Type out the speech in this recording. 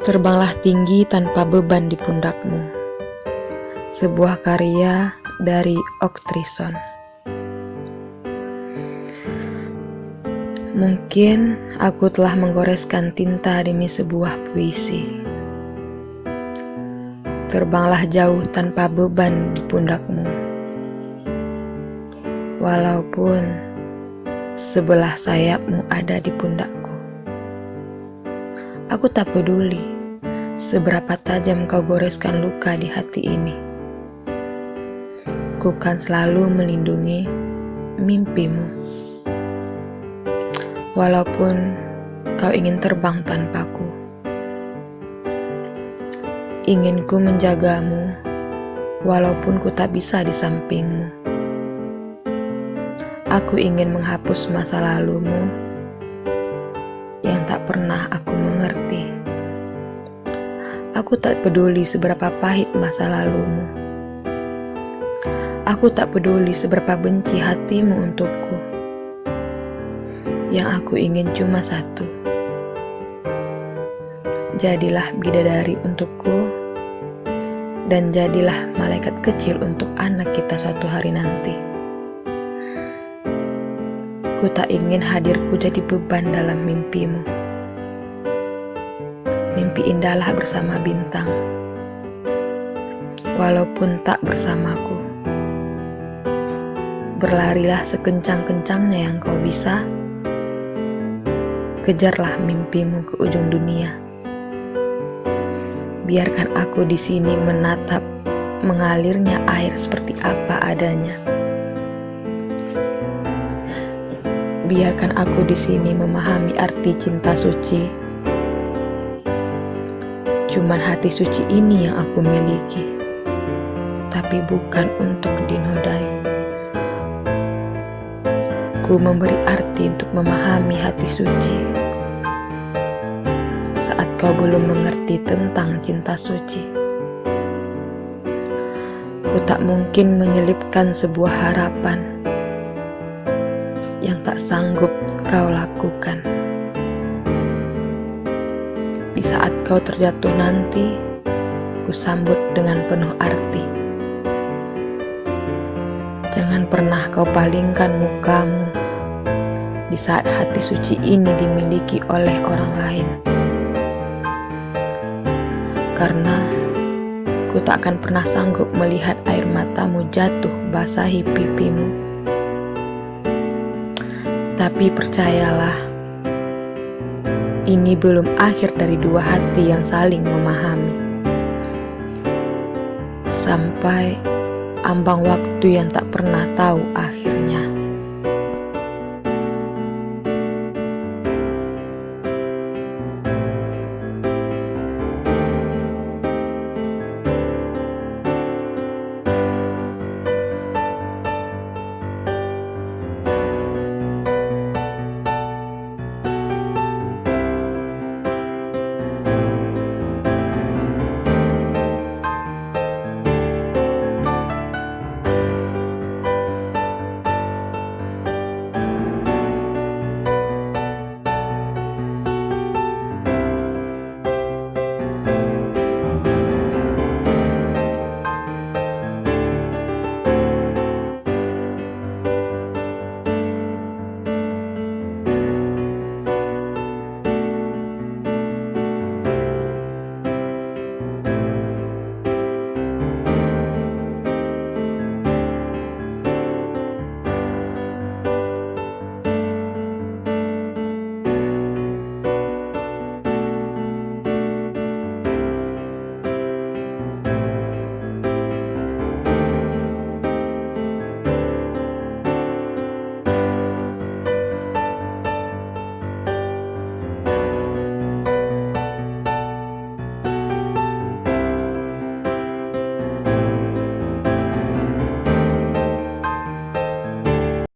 Terbanglah tinggi tanpa beban di pundakmu. Sebuah karya dari Octrison. Mungkin aku telah menggoreskan tinta demi sebuah puisi. Terbanglah jauh tanpa beban di pundakmu. Walaupun sebelah sayapmu ada di pundakku. Aku tak peduli seberapa tajam kau goreskan luka di hati ini. Ku kan selalu melindungi mimpimu. Walaupun kau ingin terbang tanpaku. Ingin ku menjagamu, walaupun ku tak bisa di sampingmu. Aku ingin menghapus masa lalumu yang tak pernah aku mengerti. Aku tak peduli seberapa pahit masa lalumu. Aku tak peduli seberapa benci hatimu untukku. Yang aku ingin cuma satu. Jadilah bidadari untukku, dan jadilah malaikat kecil untuk anak kita suatu hari nanti. Ku tak ingin hadirku jadi beban dalam mimpimu. Mimpi indahlah bersama bintang, walaupun tak bersamaku. Berlarilah sekencang-kencangnya yang kau bisa. Kejarlah mimpimu ke ujung dunia. Biarkan aku di sini menatap mengalirnya air seperti apa adanya. Biarkan aku di sini memahami arti cinta suci. Cuman hati suci ini yang aku miliki, tapi bukan untuk dinodai. Ku memberi arti untuk memahami hati suci saat kau belum mengerti tentang cinta suci. Ku tak mungkin menyelipkan sebuah harapan yang tak sanggup kau lakukan. Di saat kau terjatuh nanti, ku sambut dengan penuh arti. Jangan pernah kau palingkan mukamu di saat hati suci ini dimiliki oleh orang lain. Karena ku tak akan pernah sanggup melihat air matamu jatuh basahi pipimu. Tapi percayalah, ini belum akhir dari dua hati yang saling memahami. Sampai ambang waktu yang tak pernah tahu akhirnya.